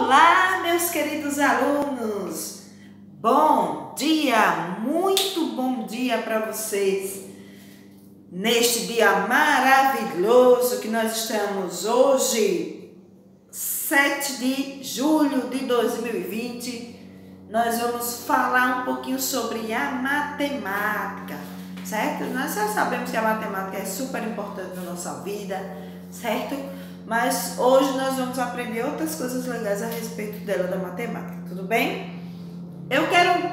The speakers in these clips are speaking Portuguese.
Olá, meus queridos alunos! Bom dia, muito bom dia para vocês neste dia maravilhoso que nós estamos hoje, 7 de julho de 2020. Nós vamos falar um pouquinho sobre a matemática, certo? Nós já sabemos que a matemática é super importante na nossa vida, certo? Mas hoje nós vamos aprender outras coisas legais a respeito dela, da matemática, tudo bem? Eu quero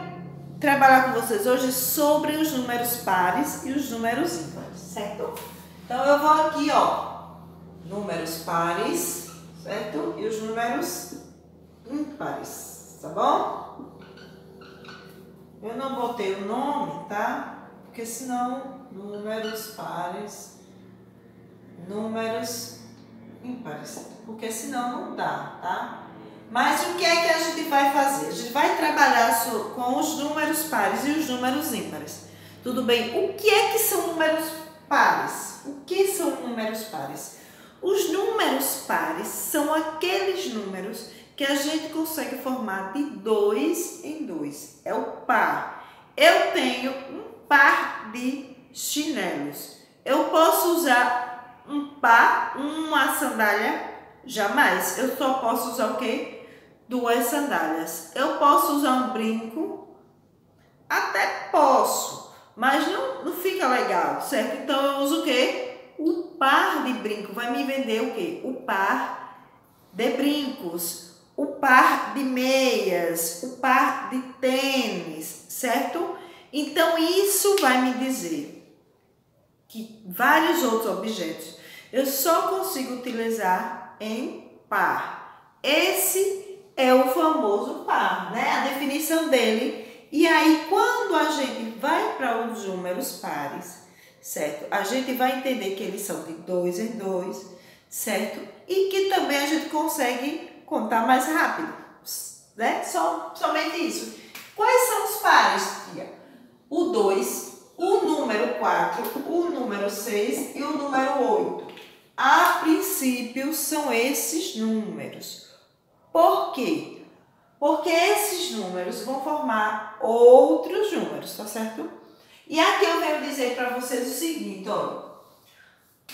trabalhar com vocês hoje sobre os números pares e os números ímpares, certo? Então eu vou aqui, números pares, certo? E os números ímpares, tá bom? Eu não botei o nome, tá? Porque senão, números pares, números ímpares, porque senão não dá, tá? Mas o que é que a gente vai fazer? A gente vai trabalhar com os números pares e os números ímpares. Tudo bem? O que é que são números pares? O que são números pares? Os números pares são aqueles números que a gente consegue formar de 2 em 2. É o par. Eu tenho um par de chinelos. Eu posso usar um par, uma sandália? Jamais. Eu só posso usar o quê? 2 sandálias. Eu posso usar um brinco? Até posso, mas não fica legal, certo? Então eu uso o quê? O par de brinco. Vai me vender o quê? O par de brincos, o par de meias, o par de tênis, certo? Então isso vai me dizer que vários outros objetos eu só consigo utilizar em par. Esse é o famoso par, né? A definição dele. E aí, quando a gente vai para os números pares, certo? A gente vai entender que eles são de 2 em 2, certo? E que também a gente consegue contar mais rápido, né? Somente isso. Quais são os pares, tia? O 2, o número 4, o número 6 e o número 8. A princípio, são esses números. Por quê? Porque esses números vão formar outros números, tá certo? E aqui eu venho dizer para vocês o seguinte, olha.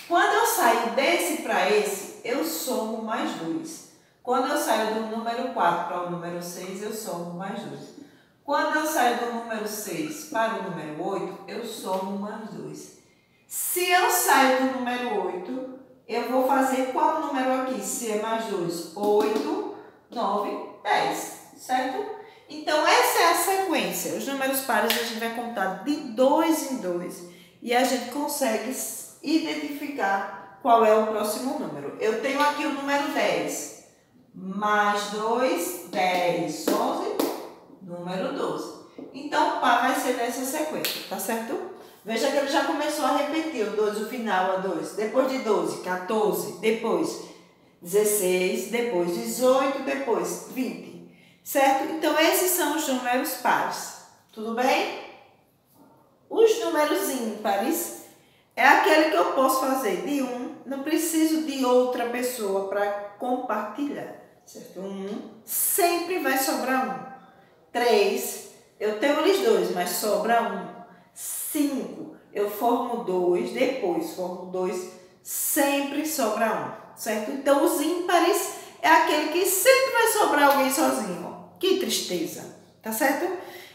Quando eu saio desse para esse, eu somo mais 2. Quando eu saio do número 4 para o número 6, eu somo mais 2. Quando eu saio do número 6 para o número 8, eu somo mais 2. Se eu saio do número 8, eu vou fazer qual número aqui? Se é mais 2, 8, 9, 10, certo? Então, essa é a sequência. Os números pares a gente vai contar de 2 em 2 e a gente consegue identificar qual é o próximo número. Eu tenho aqui o número 10, mais 2, 10, 11, número 12. Então, o par vai ser nessa sequência, tá certo? Veja que ele já começou a repetir o 2, o final a 2. Depois de 12, 14, depois 16, depois 18, depois 20. Certo? Então, esses são os números pares. Tudo bem? Os números ímpares é aquele que eu posso fazer de 1, não preciso de outra pessoa para compartilhar. Certo? 1, sempre vai sobrar 1. 3, eu tenho eles 2, mas sobra 1. 5, eu formo 2, depois formo 2, sempre sobra 1, certo? Então, os ímpares é aquele que sempre vai sobrar alguém sozinho, ó. Que tristeza, tá certo?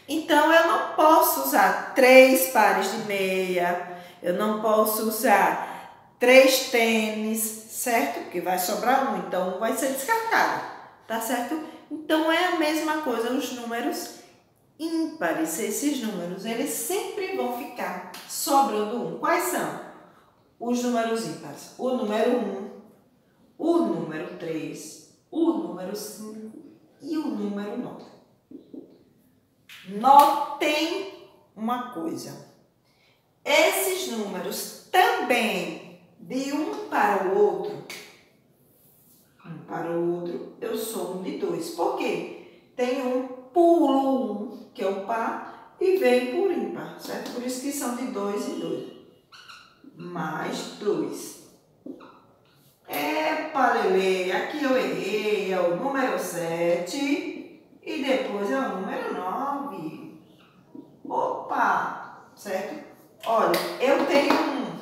Então, eu não posso usar 3 pares de meia, eu não posso usar 3 tênis, certo? Porque vai sobrar 1, então vai ser descartado, tá certo? Então, é a mesma coisa os números ímpares. Esses números, eles sempre vão ficar sobrando 1. Quais são os números ímpares? O número 1, o número 3, o número 5 e o número 9. Notem uma coisa. Esses números também, de um para o outro, eu somo de 2. Por quê? Tem um pulo 1, que é o par, e vem por ímpar, certo? Por isso que são de 2 em 2. Mais 2. Epa, a Lelê, aqui eu errei, é o número 7 e depois é o número 9. Opa, certo? Olha, eu tenho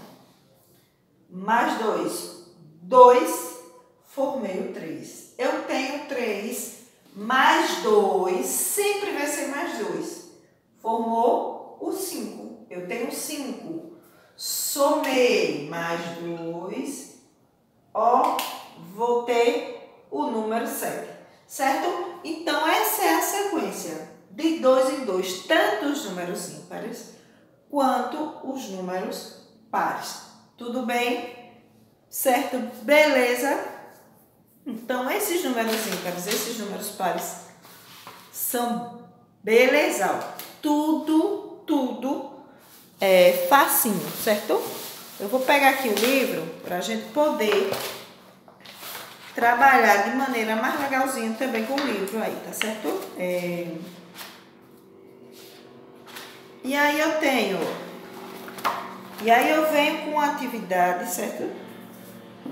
mais 2. 2, formei o 3. Eu tenho 3 mais 2, sempre vai ser mais 2. Formou o 5. Eu tenho 5. Somei mais 2. Ó, vou ter o número 7. Certo? Então, essa é a sequência de 2 em 2, tanto os números ímpares quanto os números pares. Tudo bem? Certo? Beleza? Então, esses números ímpares, esses números pares são beleza. Tudo é facinho, certo? Eu vou pegar aqui o livro para a gente poder trabalhar de maneira mais legalzinha também com o livro aí, tá certo? E aí eu venho com a atividade, certo?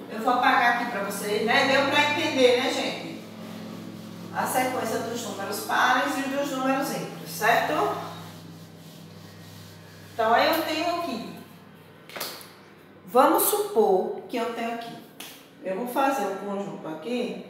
Eu vou apagar aqui para vocês, né? Deu para entender, né, gente? A sequência dos números pares e dos números ímpares, certo? Então, aí eu tenho aqui. Vamos supor que eu tenho aqui. Eu vou fazer um conjunto aqui.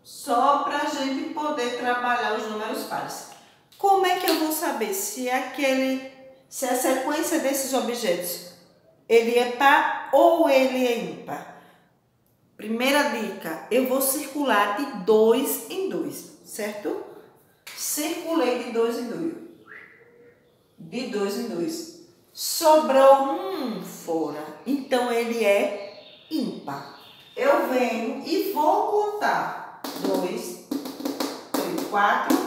Só para a gente poder trabalhar os números pares. Como é que eu vou saber se a sequência desses objetos ele é par ou ele é ímpar? Primeira dica, eu vou circular de 2 em 2, certo? Circulei de 2 em 2. De 2 em 2. Sobrou um fora, então ele é ímpar. Eu venho e vou contar 2, 3, 4,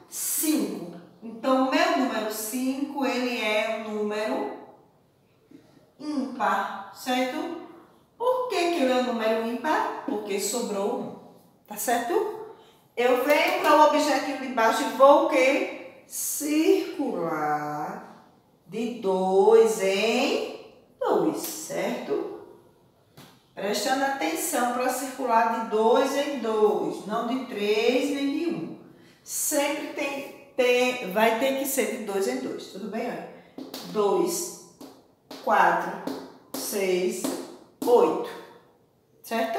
5. Então, o meu número 5, ele é um número ímpar, certo? Por que ele é um número ímpar? Porque sobrou um, tá certo? Eu venho para o objetivo de baixo e vou o quê? Circular de 2 em 2, certo? Prestando atenção para circular de 2 em 2, não de 3 nem de 1. Sempre vai ter que ser de 2 em 2, tudo bem? 2, 4, 6, 8, certo?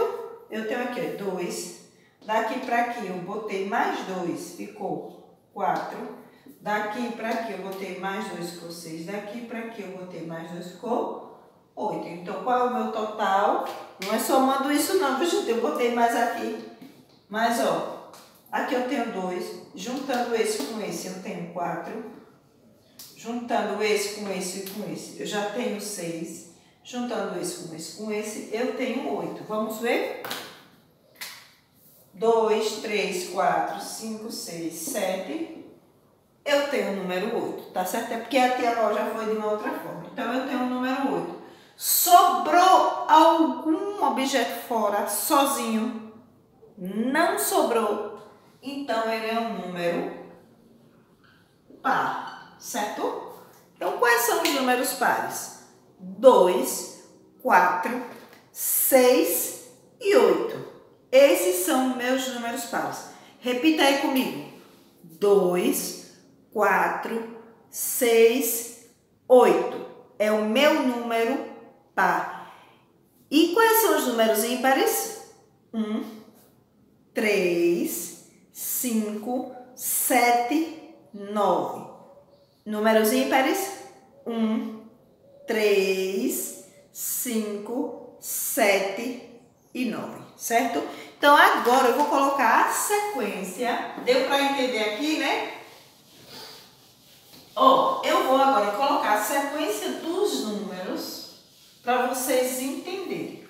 Eu tenho aqui 2, daqui para aqui eu botei mais 2, ficou 4, daqui para aqui eu botei mais 2, ficou 6, daqui para aqui eu botei mais 2, ficou 8. Então, qual é o meu total? Não é somando isso não, gente, eu botei mais aqui, mas ó, aqui eu tenho 2, juntando esse com esse eu tenho 4, juntando esse com esse e com esse eu já tenho 6, juntando esse com esse eu tenho 8. Vamos ver? 2, 3, 4, 5, 6, 7, eu tenho o número 8, tá certo? É porque a tia Val já foi de uma outra forma. Então, eu tenho o número 8. Sobrou algum objeto fora sozinho? Não sobrou. Então, ele é um número par, certo? Então, quais são os números pares? 2, 4, 6 e 8. Esses são meus números pares. Repita aí comigo. 2, 4, 6, 8. É o meu número par. E quais são os números ímpares? 1, 3, 5, 7, 9. Números ímpares? 1, 3, 5, 7 e 9, certo? Então, agora eu vou colocar a sequência. Deu para entender aqui, né? Ó, eu vou agora colocar a sequência dos números para vocês entenderem.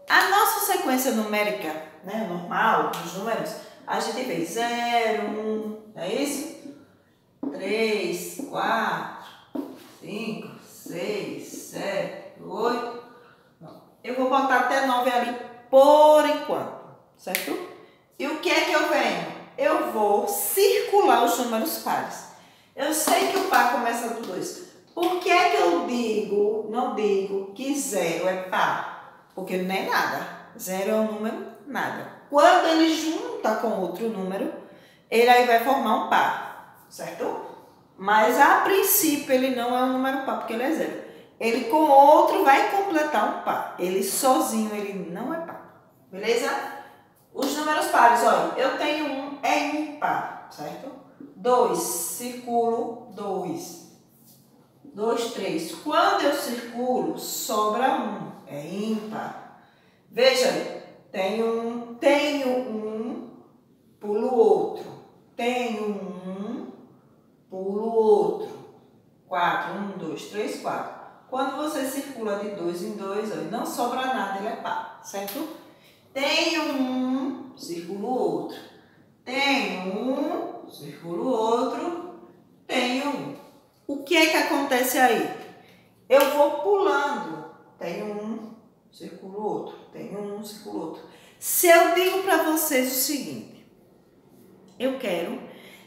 A nossa sequência numérica, né, normal, dos números, a gente vê 0, 1, é isso? 3, 4, 5, 6, 7, 8. vou botar até 9 ali por enquanto, certo? E o que é que eu venho? Eu vou circular os números pares. Eu sei que o par começa do 2. Por que é que eu não digo que 0 é par? Porque não é nada. 0 é um número, nada. Quando ele junta com outro número, ele aí vai formar um par, certo? Mas a princípio ele não é um número par, porque ele é 0. Ele com outro vai completar um par. Ele sozinho, ele não é par. Beleza? Os números pares, olha, eu tenho um, é ímpar, certo? 2, circulo 2. 2, 3. Quando eu circulo, sobra 1, é ímpar. Veja, tenho um, pulo outro. Tenho um, pulo outro. 4, 1, 2, 3, 4. Quando você circula de 2 em 2, não sobra nada, ele é par, certo? Tenho um, circulo outro. Tenho um, circulo outro. Tenho um. O que é que acontece aí? Eu vou pulando. Tenho um, circulo outro. Tenho um, circulo outro. Se eu digo para vocês o seguinte, eu quero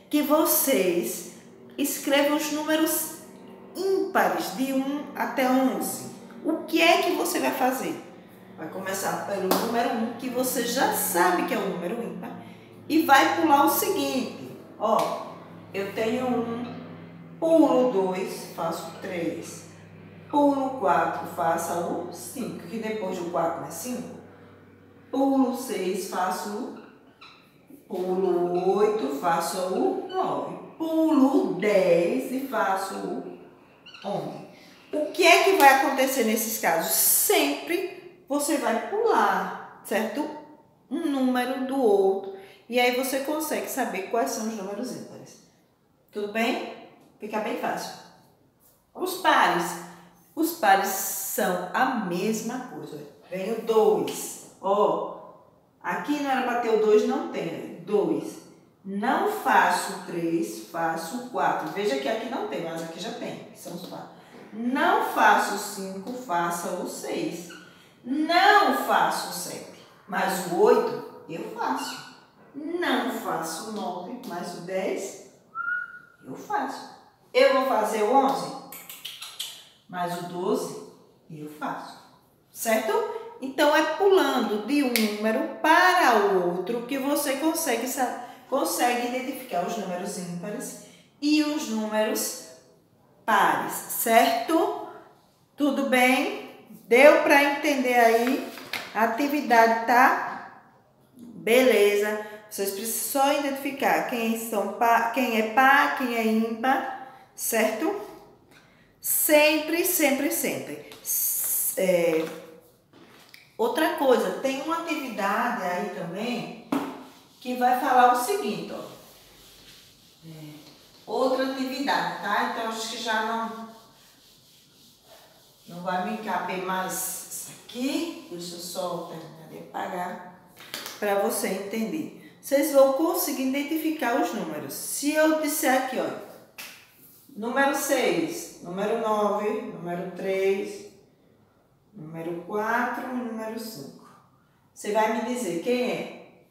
que vocês escrevam os números ímpares de 1 até 11. O que é que você vai fazer? Vai começar pelo número 1, que você já sabe que é o número ímpar, e vai pular o seguinte. Ó, eu tenho 1, pulo 2, faço 3. Pulo 4, faço o 5, que depois do 4 é 5. Pulo 6, faço pulo 8, faço o 9. Pulo 10 e faço o 11. O que é que vai acontecer nesses casos? Sempre você vai pular, certo? Um número do outro. E aí você consegue saber quais são os números ímpares. Tudo bem? Fica bem fácil. Os pares são a mesma coisa. Vem o 2. Ó, aqui não era para ter o 2, não tem. 2. Não faço 3, faço 4. Veja que aqui não tem, mas aqui já tem. São os pares. Não faço 5, faça o 6. Não faço o 7, mas o 8 eu faço. Não faço o 9, mas o 10 eu faço. Eu vou fazer o 11, mas o 12 eu faço. Certo? Então, é pulando de um número para o outro que você consegue identificar os números ímpares e os números pares, certo? Tudo bem? Deu para entender aí? A atividade tá? Beleza. Vocês precisam só identificar quem é par, quem é ímpar, certo? Sempre, sempre, sempre. Outra coisa, tem uma atividade aí também que vai falar o seguinte, ó. Outra atividade, tá? Então, acho que já não vai me caber mais isso aqui. Deixa eu só terminar de apagar para você entender. Vocês vão conseguir identificar os números. Se eu disser aqui, ó, número 6, número 9, número 3, número 4 e número 5. Você vai me dizer quem é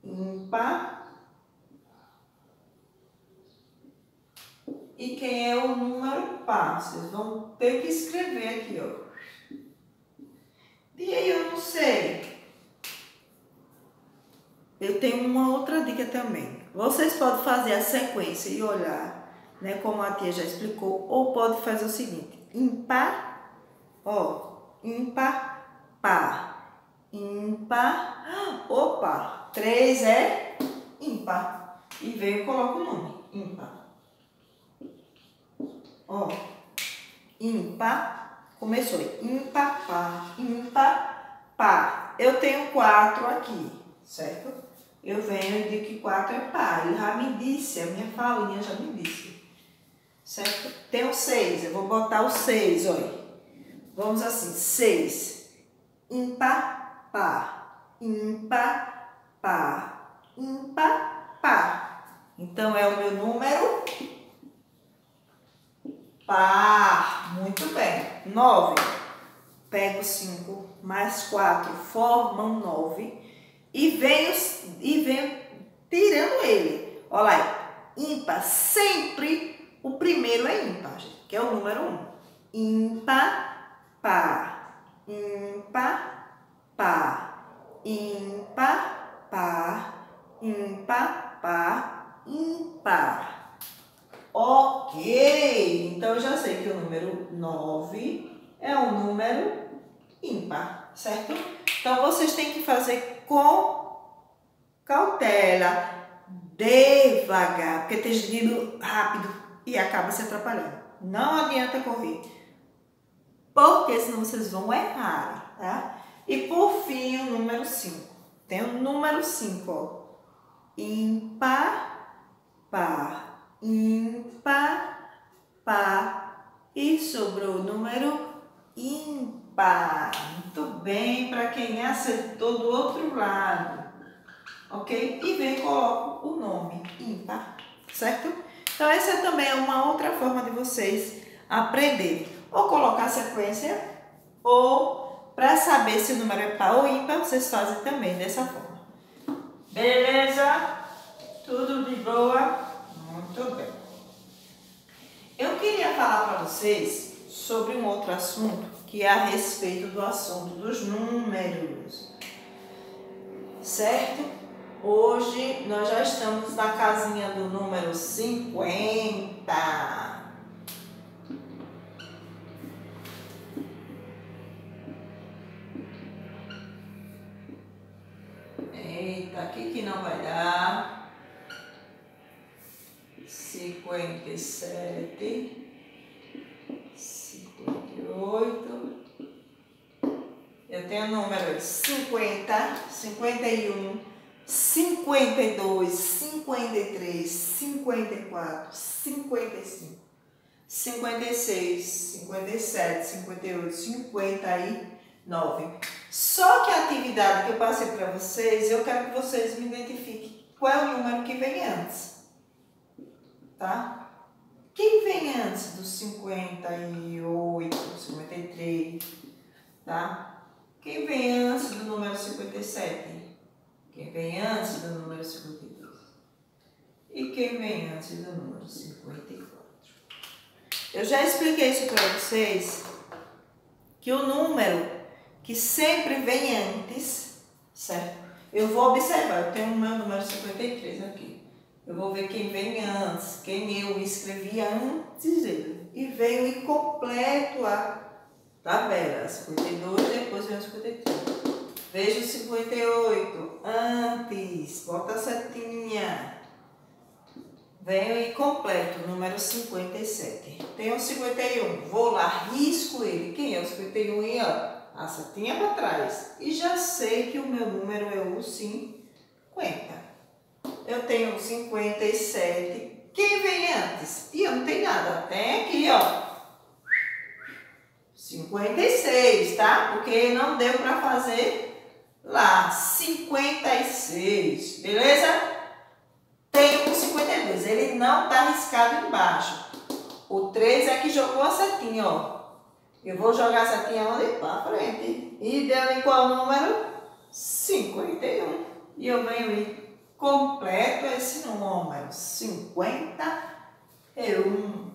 ímpar e quem é o número par. Vocês vão ter que escrever aqui, ó. E aí eu não sei. Eu tenho uma outra dica também. Vocês podem fazer a sequência e olhar, né, como a tia já explicou, ou pode fazer o seguinte: ímpar, ó, ímpar, par, ímpar, opa, 3 é ímpar. E veio e coloca o nome, ímpar. Ó, ímpar, começou, ímpar, par. Eu tenho 4 aqui, certo? Eu venho e digo que 4 é par. Ele já me disse, a minha falinha já me disse. Certo? Tem o 6, eu vou botar o 6, olha. Vamos assim, 6. Ímpar, par. Ímpar, par. Ímpar, par. Então, é o meu número par. Muito bem. 9. pego 5 mais 4 formam 9 e venho tirando ele. Olha lá, ímpar, sempre o primeiro é ímpar, gente, que é o número 1. Ímpar, par, ímpar, par, ímpar, par, ímpar, par, ímpar. Ok, então eu já sei que o número 9 é um número ímpar, certo? Então vocês têm que fazer com cautela, devagar, porque tem gente indo rápido e acaba se atrapalhando. Não adianta correr, porque senão vocês vão errar, tá? E por fim, o número 5. Tem o número 5, ó. Ímpar, par, ímpar, par. E sobrou o número ímpar. Muito bem, para quem acertou do outro lado. Ok? E vem e coloco o nome ímpar, certo? Então essa também é uma outra forma de vocês aprenderem. Ou colocar sequência, ou para saber se o número é par ou ímpar, vocês fazem também dessa forma. Beleza? Tudo de boa? Muito bem. Eu queria falar para vocês sobre um outro assunto, que é a respeito do assunto dos números, certo? Hoje nós já estamos na casinha do número 50. Eita, aqui que não vai dar. 57, 58. Eu tenho números 50, 51, 52, 53, 54, 55, 56, 57, 58, 59. Só que a atividade que eu passei para vocês, eu quero que vocês me identifiquem qual é o número que vem antes. Tá? Quem vem antes do 58, 53, tá? Quem vem antes do número 57? Quem vem antes do número 52? E quem vem antes do número 54? Eu já expliquei isso para vocês, que o número que sempre vem antes, certo? Eu vou observar, eu tenho o meu número 53 aqui. Eu vou ver quem vem antes, quem eu escrevi antes dele. E venho e completo a tabela. 52, depois vem o 53. Vejo o 58 antes, bota a setinha. Venho e completo o número 57. Tem o 51, vou lá, risco ele. Quem é o 51? E ó, a setinha para trás. E já sei que o meu número é o 50. Eu tenho 57. Quem vem antes? E eu não tenho nada. Tem aqui, ó. 56, tá? Porque não deu para fazer lá. 56, beleza? Tenho o 52. Ele não tá riscado embaixo. O 3 é que jogou a setinha, ó. Eu vou jogar a setinha onde? Para frente. E deu em qual número? 51. E eu venho e completo esse número, 51.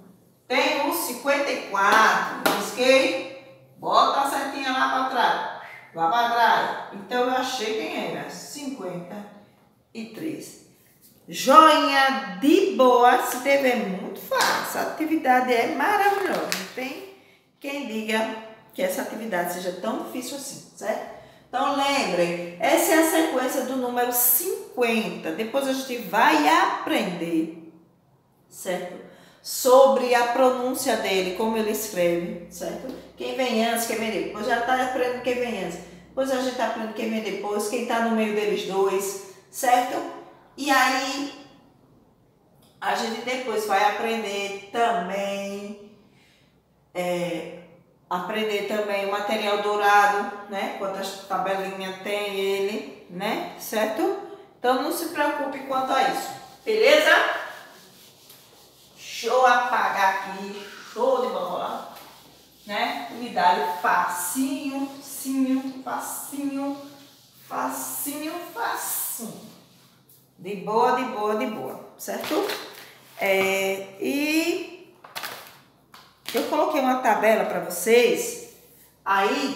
Tem o 54, risquei, bota a setinha lá para trás, lá para trás. Então eu achei quem era, 53. Joinha de boa, se tiver muito fácil, a atividade é maravilhosa. Não tem quem diga que essa atividade seja tão difícil assim, certo? Então, lembrem, essa é a sequência do número 50. Depois a gente vai aprender, certo? Sobre a pronúncia dele, como ele escreve, certo? Quem vem antes, quem vem depois. Já está aprendendo quem vem antes. Depois a gente está aprendendo quem vem depois, quem está no meio deles dois, certo? E aí, a gente depois vai aprender também... aprender também o material dourado, né? Quantas tabelinhas tem ele, né? Certo? Então não se preocupe quanto a isso, beleza? Deixa eu apagar aqui, show de bola, né? Unidade facinho, facinho, facinho, facinho. De boa, de boa, de boa, certo? E eu coloquei uma tabela para vocês, aí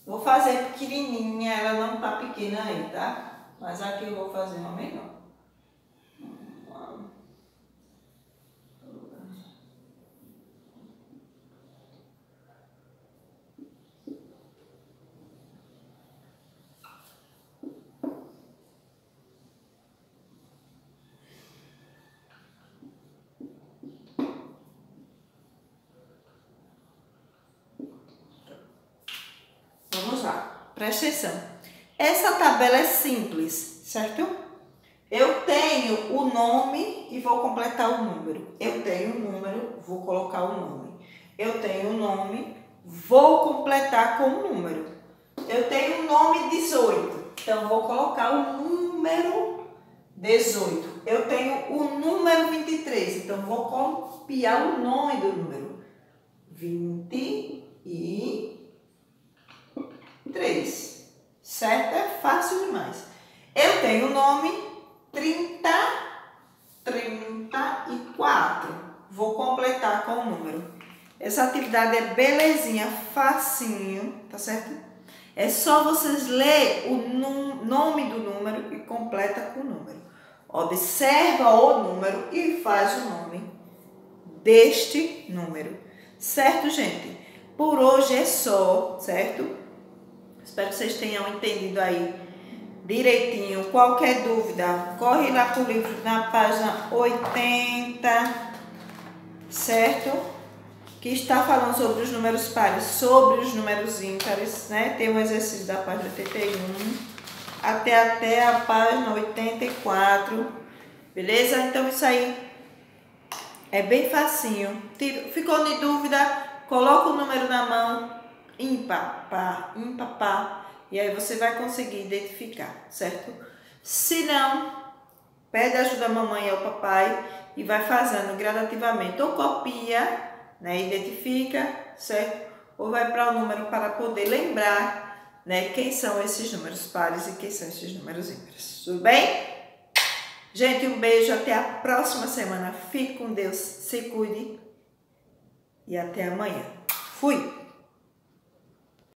vou fazer pequenininha, ela não tá pequena aí, tá? Mas aqui eu vou fazer uma menor. Vamos lá, presta atenção. Essa tabela é simples, certo? Eu tenho o nome e vou completar o número. Eu tenho o número, vou colocar o nome. Eu tenho o nome, vou completar com o número. Eu tenho o nome 18, então vou colocar o número 18. Eu tenho o número 23, então vou copiar o nome do número 23. Certo? É fácil demais. Eu tenho o nome 34. Vou completar com o número. Essa atividade é belezinha, facinho, tá certo? É só vocês ler o nome do número e completa com o número. Observa o número e faz o nome deste número. Certo, gente? Por hoje é só, certo? Espero que vocês tenham entendido aí direitinho. Qualquer dúvida, corre lá pro livro na página 80, certo? Que está falando sobre os números pares, sobre os números ímpares, né? Tem um exercício da página 81 até a página 84, beleza? Então isso aí é bem facinho. Ficou de dúvida? Coloca o número na mão, ímpar, par, ímpar, par, e aí você vai conseguir identificar, certo? Se não, pede ajuda a mamãe e ao papai e vai fazendo gradativamente, ou copia, né, identifica, certo? Ou vai para o número para poder lembrar, né, quem são esses números pares e quem são esses números ímpares. Tudo bem? Gente, um beijo, até a próxima semana. Fique com Deus, se cuide e até amanhã. Fui!